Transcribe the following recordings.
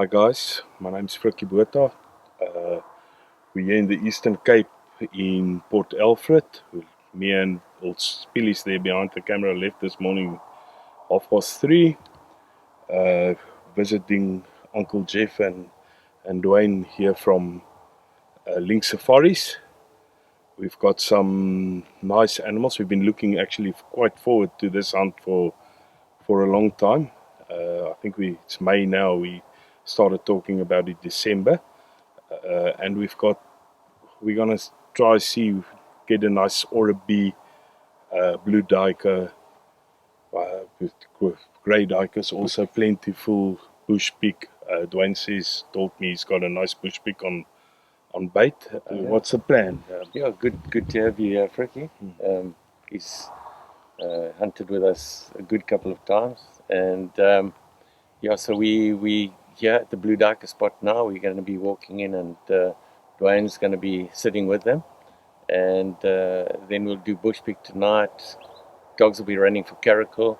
Hi guys, my name's Frikkie Botha. We're here in the Eastern Cape in Port Alfred. Me and old Spilly's there behind the camera left this morning 3:30, visiting Uncle Jeff and Dwayne here from Lynx Safaris. We've got some nice animals. We've been looking actually quite forward to this hunt for a long time. I think it's May now. We started talking about it December, and we're gonna try get a nice Oribi blue duiker with grey duikers, also plentiful Bushpig. Dwayne told me he's got a nice Bushpig on bait. What's the plan? Yeah, good to have you here, Frikkie. He's hunted with us a good couple of times, and yeah, so we here at the blue duiker spot now. We're going to be walking in, and Dwayne's going to be sitting with them, and then we'll do Bushpig tonight. Dogs will be running for Caracal,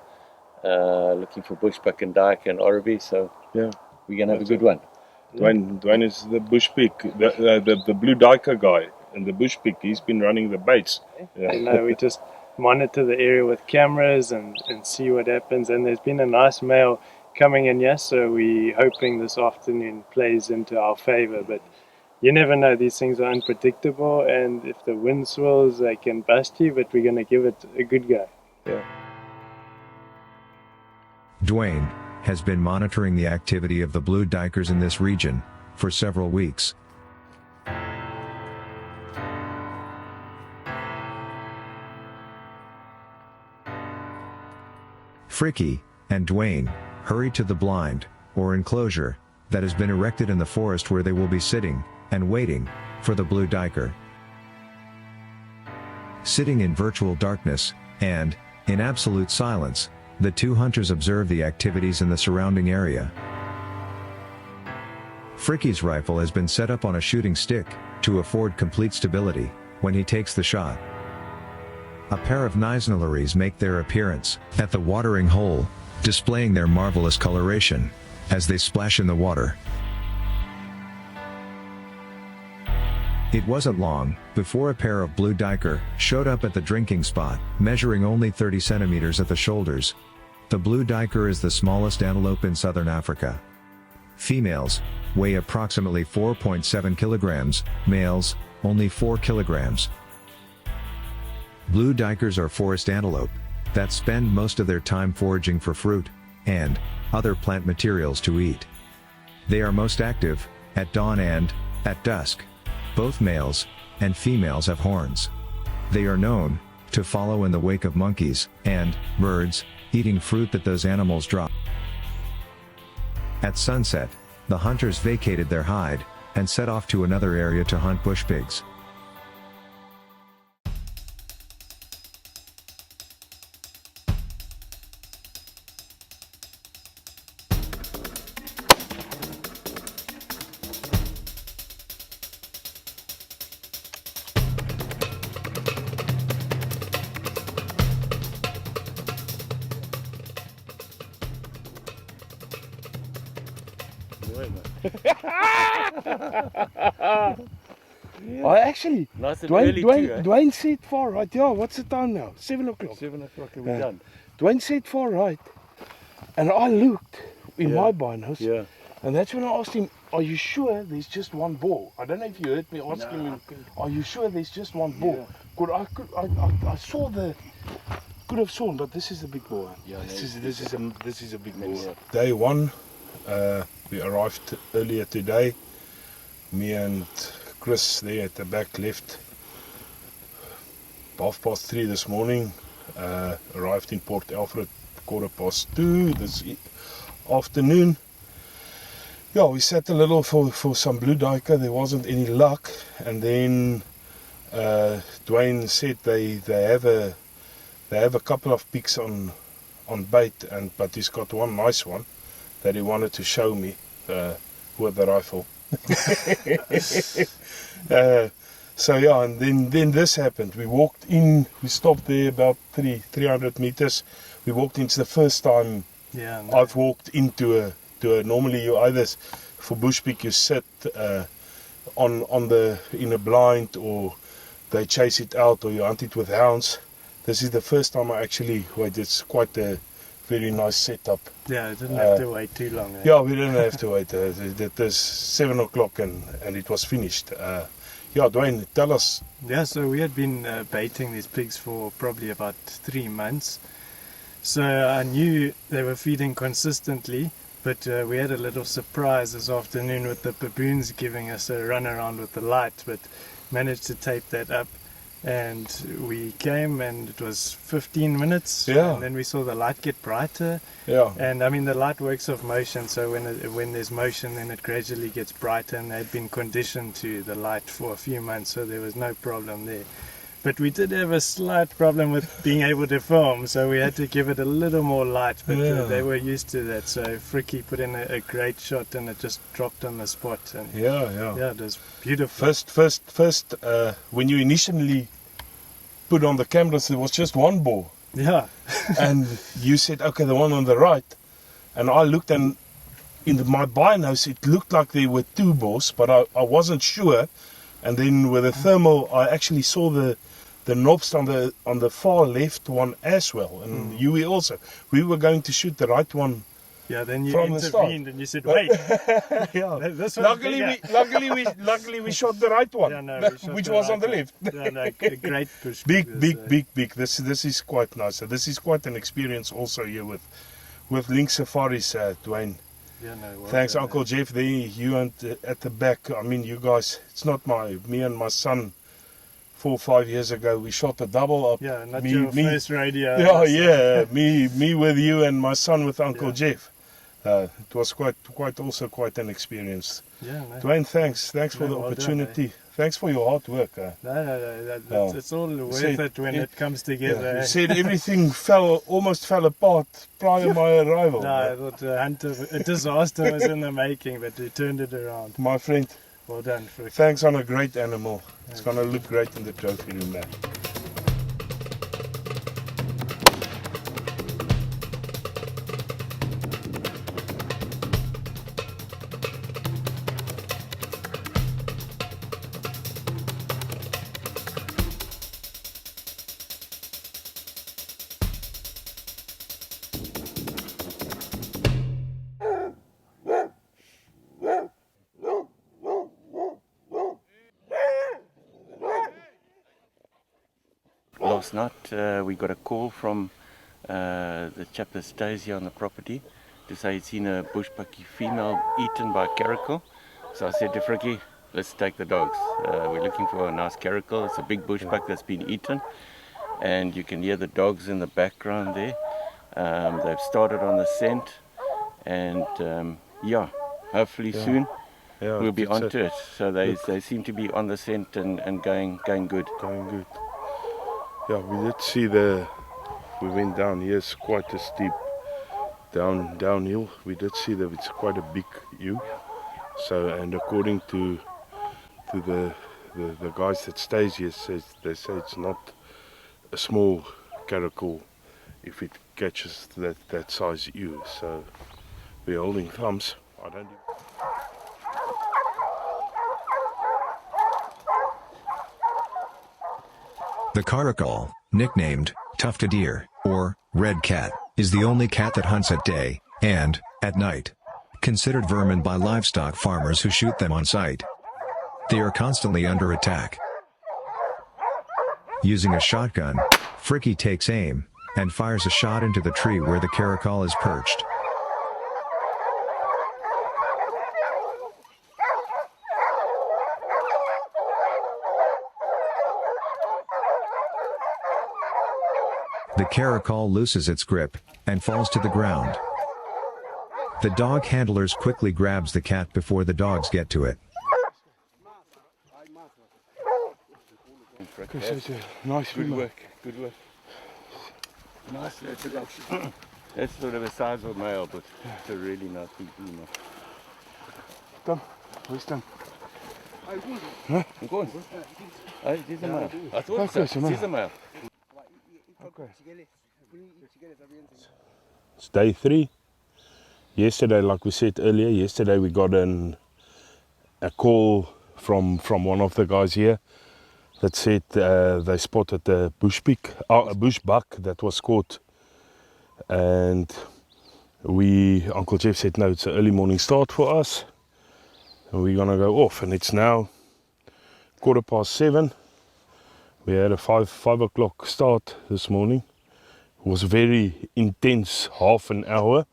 looking for Bushbuck and Duiker and Oribi. So Yeah, we're going to have a good one. Dwayne is the Bushpig, the blue duiker guy, and the Bushpig, he's been running the baits. Yeah. No, we just monitor the area with cameras and see what happens. And there's been a nice male coming in here, so we're hoping this afternoon plays into our favor. But you never know, these things are unpredictable, and if the wind swirls, they can bust you, but we're going to give it a good go. Yeah. Dwayne has been monitoring the activity of the blue duikers in this region for several weeks. Frikkie and Dwayne hurry to the blind, or enclosure, that has been erected in the forest where they will be sitting and waiting for the blue duiker. Sitting in virtual darkness, and in absolute silence, the two hunters observe the activities in the surrounding area. Frikkie's rifle has been set up on a shooting stick to afford complete stability when he takes the shot. A pair of Nisnalaries make their appearance at the watering hole, displaying their marvelous coloration as they splash in the water. It wasn't long before a pair of blue duiker showed up at the drinking spot, measuring only 30 centimeters at the shoulders. The blue duiker is the smallest antelope in southern Africa. Females weigh approximately 4.7 kilograms, males only 4 kilograms. Blue duikers are forest antelope that spend most of their time foraging for fruit and other plant materials to eat. They are most active at dawn and at dusk. Both males and females have horns. They are known to follow in the wake of monkeys and birds, eating fruit that those animals drop. At sunset, the hunters vacated their hide and set off to another area to hunt bushpigs. Oh, actually, Nice and early too, eh? Dwayne said far right. Yeah, what's the time now? 7 o'clock. 7 o'clock and we're done. Dwayne said far right, and I looked in my binos, Yeah. and that's when I asked him, "Are you sure there's just one ball?" I don't know if you heard me asking him, "Are you sure there's just one ball?" I saw could have sworn, but this is a big ball. Yeah, this is a big ball. Yeah. Day one, we arrived earlier today. Me and Chris there at the back left 3:30 this morning. Arrived in Port Alfred 2:15 this afternoon. Yeah, we sat a little for some blue duiker. There wasn't any luck, and then Dwayne said they have a couple of pigs on bait, but he's got one nice one that he wanted to show me with the rifle. So yeah, and then this happened. We walked in, we stopped there about 300 meters. We walked into the first time I've walked into a normally you either for bushpig you sit in a blind, or they chase it out, or you hunt it with hounds. This is the first time I actually wait. It's quite a very nice setup. Yeah, I didn't have to wait too long. Yeah, we didn't have to wait. It was 7 o'clock and it was finished. Yeah, Dwayne, tell us. Yeah, so we had been baiting these pigs for probably about 3 months. So I knew they were feeding consistently, but we had a little surprise this afternoon with the baboons giving us a run around with the light, but managed to tape that up. And we came and it was 15 minutes, Yeah. and then we saw the light get brighter. Yeah. And I mean, the light works off motion, so when there's motion, then it gradually gets brighter, and they'd been conditioned to the light for a few months, so there was no problem there. But we did have a slight problem with being able to film, so we had to give it a little more light, but Yeah. they were used to that. So Frikkie put in a great shot, and it just dropped on the spot. And Yeah. it was beautiful. First, when you initially put on the cameras, there was just one boar. Yeah. And you said, okay, the one on the right. And I looked, and in my binos, it looked like there were 2 boars, but I wasn't sure. And then with the thermal, I actually saw the knobs on the far left one as well. And you also. We were going to shoot the right one. Yeah, then you From the start. intervened and you said, wait. Yeah. This one's bigger. Luckily we shot the right one, Yeah, no, we shot which the was right on the one. left. Yeah, no, a great push. Big. This is quite nice. So this is quite an experience also here with Lynx Safaris, Dwayne. Yeah, no, well Thanks, done, Uncle Jeff. There, you and at the back. I mean, you guys. It's not me and my son. 4 or 5 years ago, we shot a double up. Yeah, not your first radio. Yeah. Me with you and my son with Uncle Jeff. It was also quite an experience. Yeah, no. Dwayne, thanks for the well opportunity. Thanks for your hard work. No, it's all worth it when it comes together. You said everything almost fell apart prior my arrival. No, I thought a disaster was in the making, but we turned it around. My friend, Well done, Frikkie. thanks on a great animal. It's going to look great in the trophy room, man. Last night we got a call from the chap that stays here on the property to say he'd seen a bushbucky female eaten by a caracal. So I said to Frikkie, let's take the dogs. We're looking for a nice caracal. It's a big bushbuck that's been eaten, and you can hear the dogs in the background there. They've started on the scent, and hopefully soon we'll be onto it. So they seem to be on the scent and going good. Going good. Yeah, we did see we went down here. It's quite a steep downhill. We did see that it's quite a big ewe. So, and according to the guys that stays here, they say it's not a small caracal if it catches that size ewe. So we're holding thumbs. I don't. The caracal, nicknamed tufted deer or red cat, is the only cat that hunts at day and at night. Considered vermin by livestock farmers who shoot them on sight. They are constantly under attack. Using a shotgun, Frikkie takes aim and fires a shot into the tree where the caracal is perched. The caracal looses its grip and falls to the ground. The dog handlers quickly grabs the cat before the dogs get to it. Nice Good work. Nice. That's sort of the size of a male, but it's a really nice big female. Kom, hoe is het dan? Go on. Het is een male. I thought Okay, so. Het is een male. It's day 3. yesterday, like we said earlier, yesterday we got a call from one of the guys here that said they spotted a bushpig, a bushbuck that was caught, and Uncle Jeff said no, it's an early morning start for us, and we're gonna go off, and it's now 7:15. We had a 5 o'clock start this morning. It was very intense, half an hour.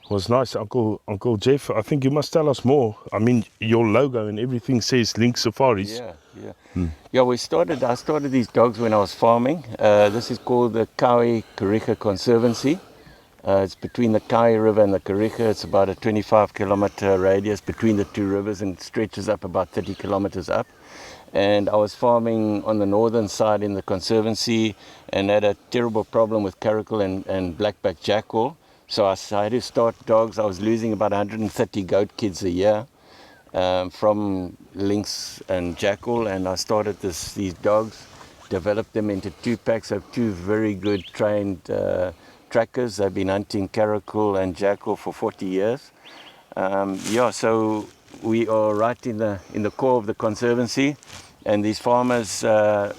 It was nice. Uncle Jeff, I think you must tell us more. I mean, your logo and everything says Lynx Safaris. Yeah, I started these dogs when I was farming. This is called the Caracal Conservancy. It's between the Kai River and the Caracal. It's about a 25-kilometer radius between the two rivers and stretches up about 30 kilometers up. And I was farming on the northern side in the conservancy and had a terrible problem with Caracal and blackback jackal. So I had to start dogs. I was losing about 130 goat kids a year from lynx and jackal, and I started these dogs, developed them into 2 packs of 2 very good trained trackers. They've been hunting Caracal and jackal for 40 years. So we are right in the core of the conservancy, and these farmers, their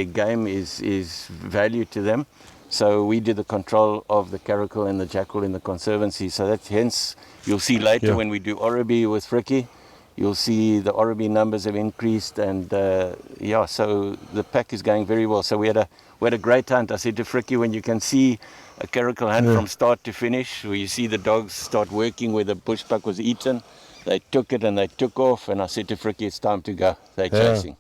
game is value to them. So we do the control of the Caracal and the jackal in the conservancy. So that's hence you'll see later when we do Oribi with Frikkie, you'll see the Oribi numbers have increased, and so the pack is going very well. So we had a great hunt. I said to Frikkie, when you can see a Caracal hunt from start to finish, where you see the dogs start working where the bushbuck was eaten, they took it and they took off, and I said to Frikkie, it's time to go. They're chasing.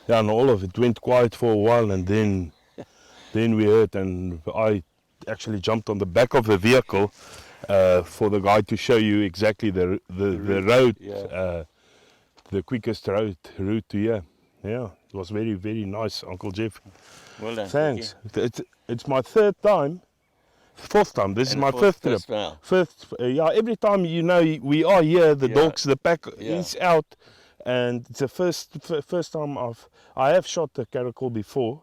Yeah, and all of it went quiet for a while, and then we heard, and I actually jumped on the back of the vehicle for the guy to show you exactly the road, the quickest route to here. Yeah, it was very, very nice, Uncle Jeff. Well done. Thanks. It's my 4th time. This is my 5th trip. Every time we are here, the dogs, the pack is out, and it's the first time I have shot the Caracal before.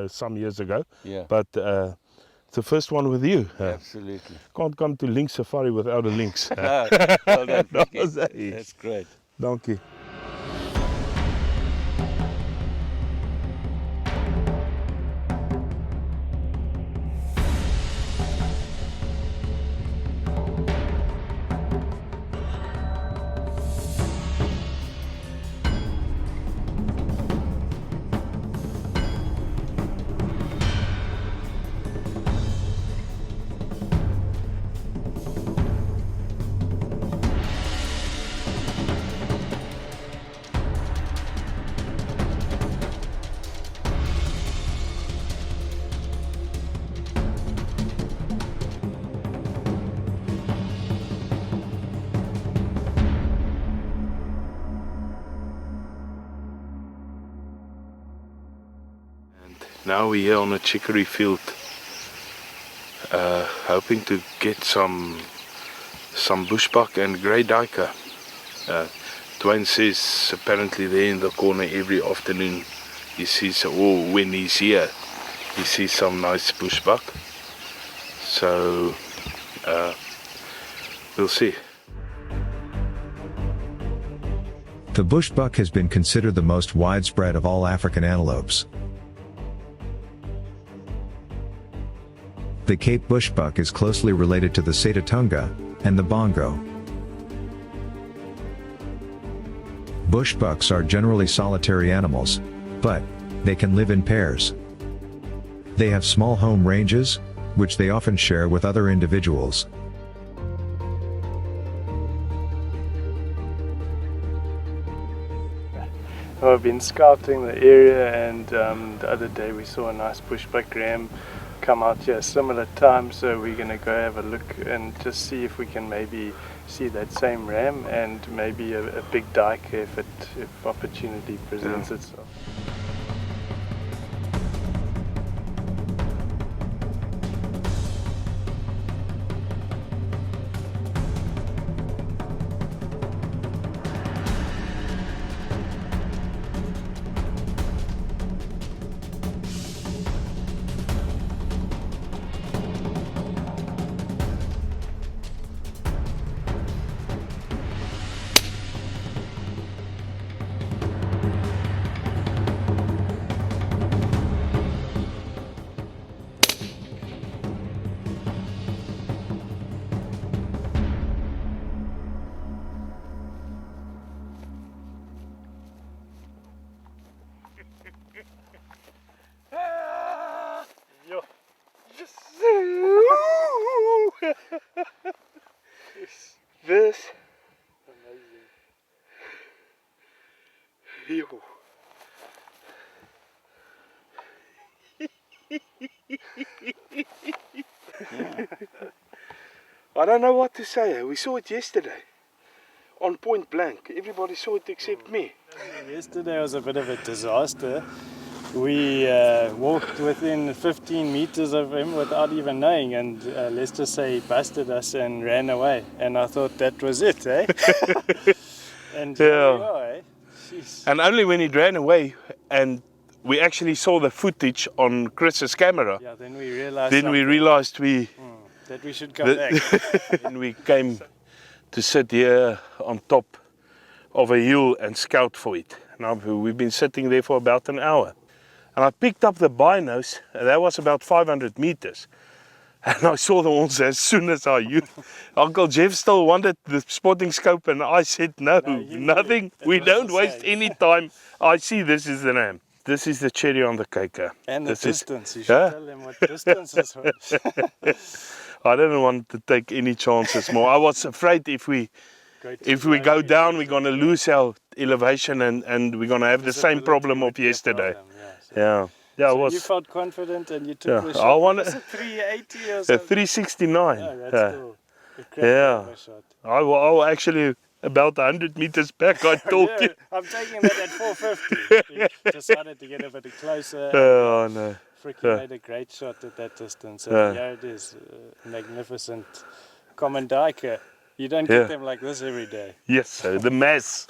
Some years ago, but it's the first one with you. Absolutely. Can't come to Lynx Safari without a lynx. Well done, that's great. Dankie. Now we're here on a chicory field, hoping to get some bushbuck and grey duiker. Dwayne says apparently there in the corner every afternoon he sees, or when he's here, he sees some nice bushbuck. So we'll see. The bushbuck has been considered the most widespread of all African antelopes. The Cape bushbuck is closely related to the Setatunga and the bongo. Bushbucks are generally solitary animals, but they can live in pairs. They have small home ranges, which they often share with other individuals. Well, I've been scouting the area, and the other day we saw a nice bushbuck ram come out here similar time, so we're going to go have a look and just see if we can maybe see that same ram and maybe a big duiker if opportunity presents itself. I don't know what to say. We saw it yesterday. On point blank. Everybody saw it except me. Yesterday was a bit of a disaster. We walked within 15 meters of him without even knowing, and let's just say he busted us and ran away. And I thought that was it, eh? And here we are, eh? Jeez. And only when it ran away and we actually saw the footage on Chris's camera. Yeah, then we realized. That we should come back. And we came to sit here on top of a hill and scout for it. Now we've been sitting there for about an hour. And I picked up the binos, and that was about 500 meters. And I saw the ones as soon as I used. Uncle Jeff still wanted the spotting scope, and I said, no nothing. We don't waste any time. I see this is the ram. This is the cherry on the cake. And the distance. You should tell them what distance this was. I didn't want to take any chances more. I was afraid if we go down, we're going to lose our elevation and we're going to have the same problem of yesterday. Yeah. So you felt confident and you took the shot. I want a 380 or something? 369. Yeah, that's cool. A shot. I was actually about 100 meters back, I told you. I'm taking that at 450. You decided to get a bit closer. Oh, no. Frikkie made a great shot at that distance. And here it is, magnificent common Duiker. You don't get them like this every day. Yes, so the mass.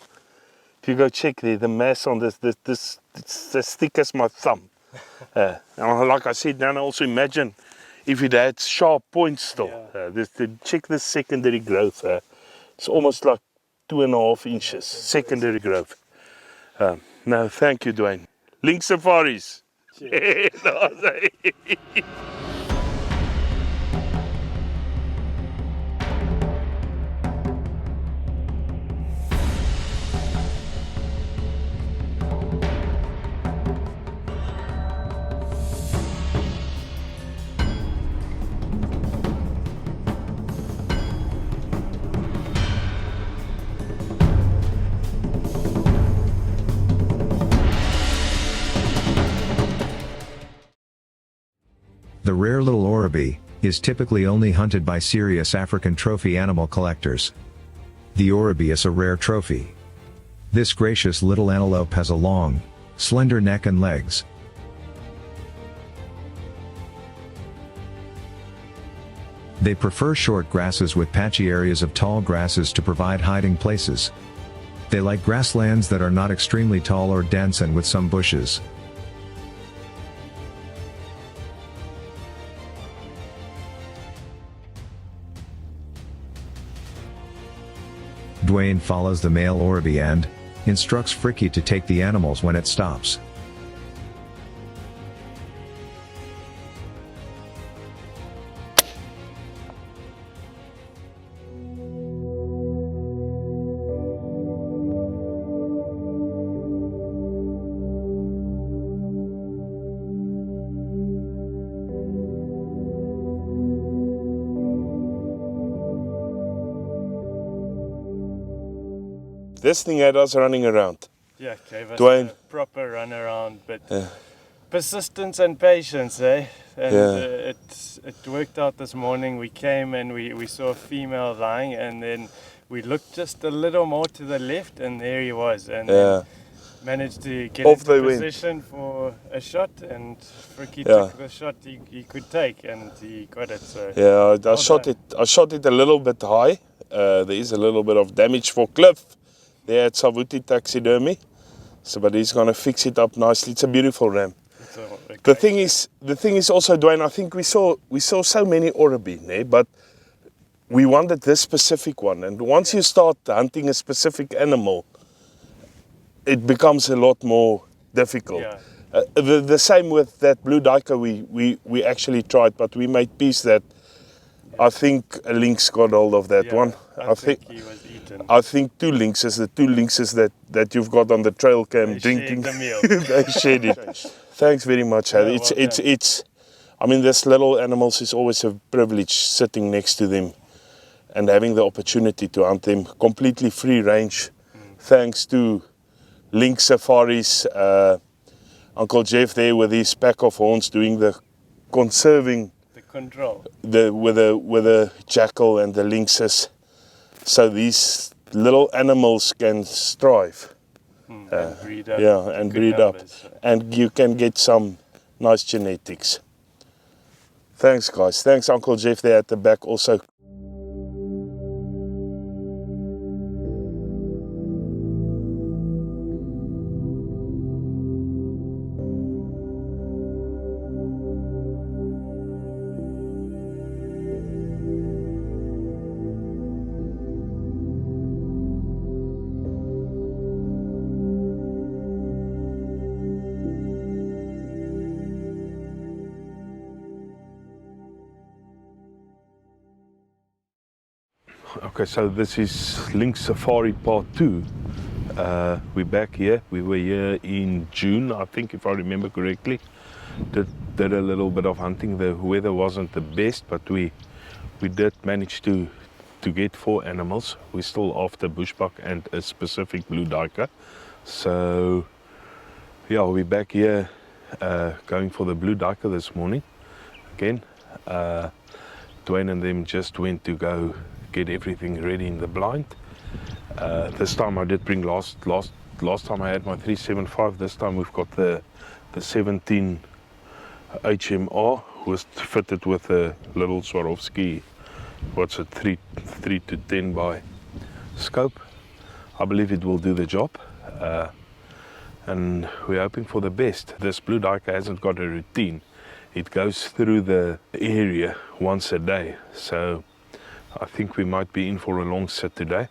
If you go check there, the mass on this it's as thick as my thumb. And like I said, now also imagine if it had sharp points still. Check the secondary growth. It's almost like 2.5 inches, secondary growth. No, thank you, Dwayne. Lynx Safaris. The rare little Oribi is typically only hunted by serious African trophy animal collectors. The Oribi is a rare trophy. This gracious little antelope has a long, slender neck and legs. They prefer short grasses with patchy areas of tall grasses to provide hiding places. They like grasslands that are not extremely tall or dense and with some bushes. Dwayne follows the male Oribi and instructs Frikkie to take the animals when it stops. This thing had us running around. Yeah, gave us Dwayne. a proper run around, but persistence and patience, eh? And it worked out this morning. We came and we saw a female lying, and then we looked just a little more to the left, and there he was, and then managed to get into position for a shot, and Frikkie took the shot he could take, and he got it. So I shot it a little bit high. There is a little bit of damage for Cliff there at Savuti Taxidermy, but he's going to fix it up nicely. It's a beautiful ram. The thing is also, Dwayne, I think we saw so many Oribi, but we wanted this specific one, and once you start hunting a specific animal, it becomes a lot more difficult. The same with that blue duiker we actually tried, but we made peace that I think a lynx got hold of that one. I think he was eaten. I think the two lynxes that you've got on the trail cam drinking. Shared the meal. They shared it. Thanks very much. It's I mean, this little animals is always a privilege sitting next to them and having the opportunity to hunt them completely free range. Thanks to Lynx Safaris, Uncle Jeff there with his pack of horns doing the conserving The control. with the jackal and the lynxes, so these little animals can strive. And breed up. Yeah, and good breed numbers, up, so. and you can get some nice genetics. Thanks, guys. Thanks, Uncle Jeff there at the back also. Okay, so this is Lynx Safari Part 2. We're back here. We were here in June, I think, if I remember correctly. Did a little bit of hunting. The weather wasn't the best, but we did manage to get 4 animals. We're still after Bushbuck and a specific blue duiker. So, yeah, we're back here going for the blue duiker this morning. Again, Dwayne and them just went to go get everything ready in the blind. This time I did bring last time I had my 375. This time we've got the 17 HMR, was fitted with a little Swarovski, what's it, 3 to 10 by scope. I believe it will do the job, and we're hoping for the best. This blue duiker hasn't got a routine. It goes through the area once a day, so I think we might be in for a long sit today.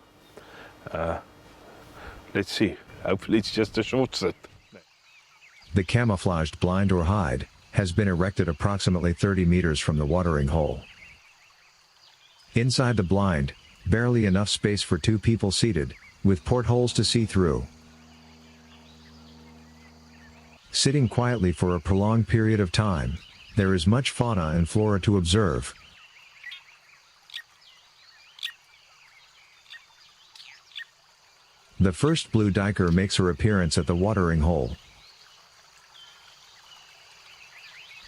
Let's see. Hopefully it's just a short sit. The camouflaged blind or hide has been erected approximately 30 meters from the watering hole. Inside the blind, barely enough space for 2 people seated, with portholes to see through. Sitting quietly for a prolonged period of time, there is much fauna and flora to observe. The first blue duiker makes her appearance at the watering hole.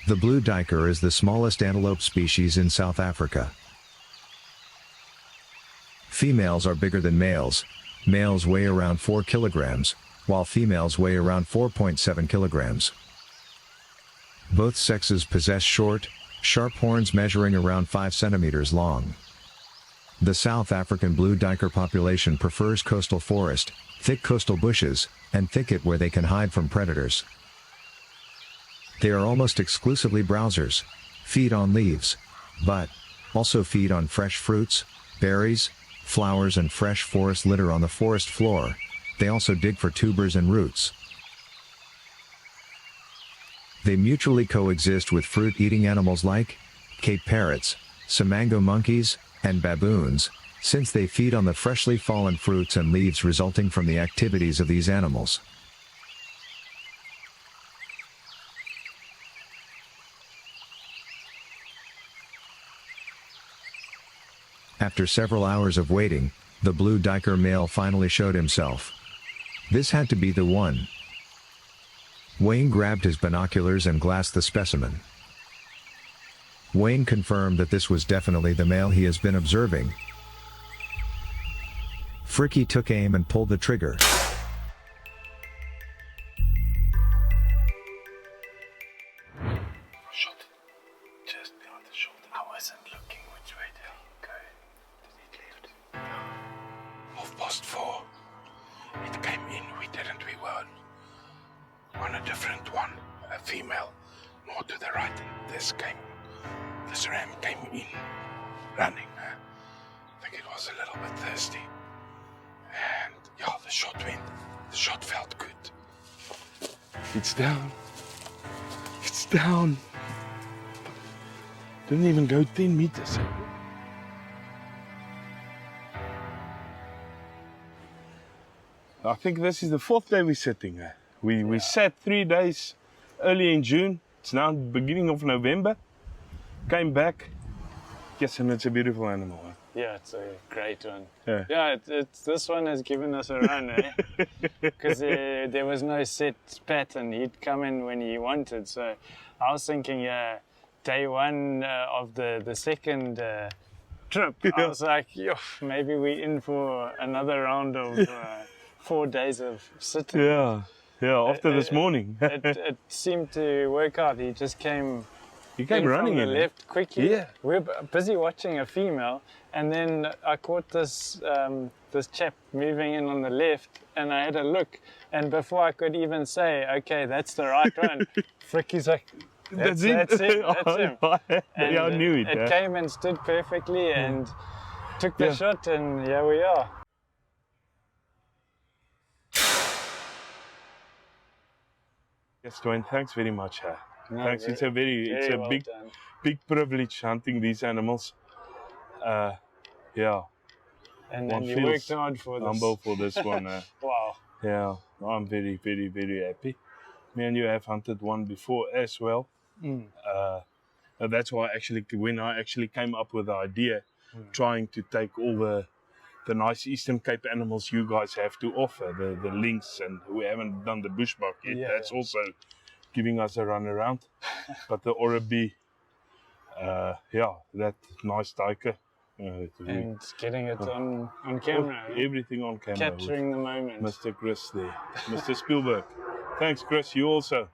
The blue duiker is the smallest antelope species in South Africa. Females are bigger than males. Males weigh around 4 kilograms, while females weigh around 4.7 kilograms. Both sexes possess short, sharp horns measuring around 5 centimeters long. The South African blue duiker population prefers coastal forest, thick coastal bushes, and thicket where they can hide from predators. They are almost exclusively browsers, feed on leaves, but also feed on fresh fruits, berries, flowers and fresh forest litter on the forest floor. They also dig for tubers and roots. They mutually coexist with fruit-eating animals like Cape parrots, Samango monkeys, and baboons, since they feed on the freshly fallen fruits and leaves resulting from the activities of these animals. After several hours of waiting, the blue duiker male finally showed himself. This had to be the one. Wayne grabbed his binoculars and glassed the specimen. Wayne confirmed that this was definitely the male he has been observing. Frikkie took aim and pulled the trigger. Shot just behind the shoulder. I wasn't looking which way did he go. Did he left? 4:30. It came in. We didn't. We were on a different one. A female, more to the right. This ram came in, running. I think it was a little bit thirsty. And yeah, the shot felt good. It's down. It's down. Didn't even go 10 meters. I think this is the 4th day we're sitting. We sat 3 days early in June. It's now beginning of November. Came back. Yes, and it's a beautiful animal. Yeah, it's a great one. Yeah. It's this one has given us a run, eh? Because there was no set pattern. He'd come in when he wanted. So I was thinking, day one of the second trip, I was like, yo, maybe we're in for another round of 4 days of sitting. Yeah, after this morning. it seemed to work out. He just came running from the left quickly. Yeah. We're busy watching a female, and then I caught this this chap moving in on the left, and I had a look, and before I could even say, okay, that's the right one, Frikkie's like, that's him. And I knew it. It came and stood perfectly and took the shot, and here we are. Yes, Dwayne, thanks very much. No, thanks. It's a well big done. big privilege hunting these animals. Yeah. And One you feels worked hard for this. humble for this one. Wow. Yeah, I'm very, very, very happy. Me and you have hunted one before as well. And that's why when I actually came up with the idea, trying to take all the nice Eastern Cape animals you guys have to offer, the lynx, and we haven't done the bushbuck yet. Yeah, That's also giving us a run around. But the Oribi, that nice Duiker. And getting it on camera. Everything on camera. Capturing the moment. Mr. Chris there. Mr. Spielberg. Thanks, Chris. You also.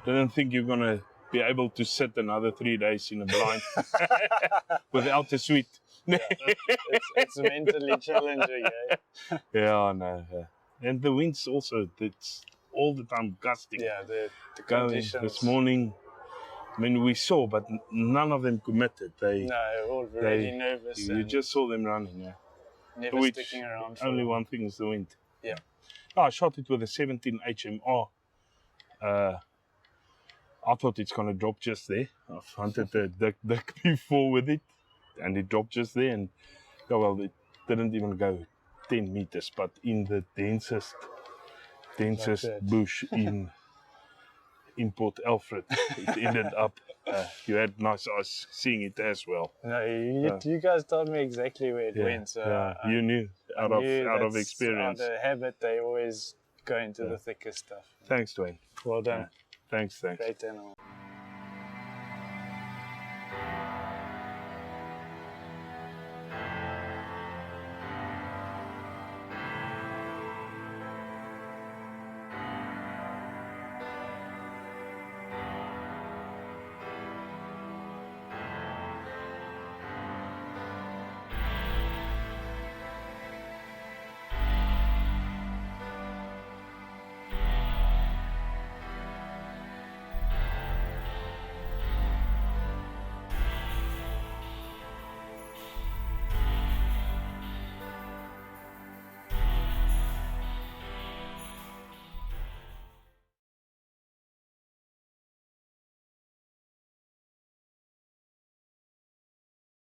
Didn't think you're going to be able to sit another 3 days in a blind without a suite. It's mentally challenging, eh? Yeah, no. And the winds also, it's all the time gusting. Yeah, the Going conditions. this morning, I mean, we saw, but none of them committed. No, all really nervous. You just saw them running, yeah. Never sticking around. Only one thing is the wind. Yeah. I shot it with a 17 HMR. I thought it's going to drop just there. I've hunted the duck before with it, and it dropped just there. And it didn't even go 10 meters, but in the densest bush in Port Alfred, it ended up. You had nice eyes seeing it as well. No, you guys told me exactly where it went. So you knew out of experience. Out of habit, they always go into the thickest stuff. Thanks, Dwayne. Well done. Thanks. Great animal.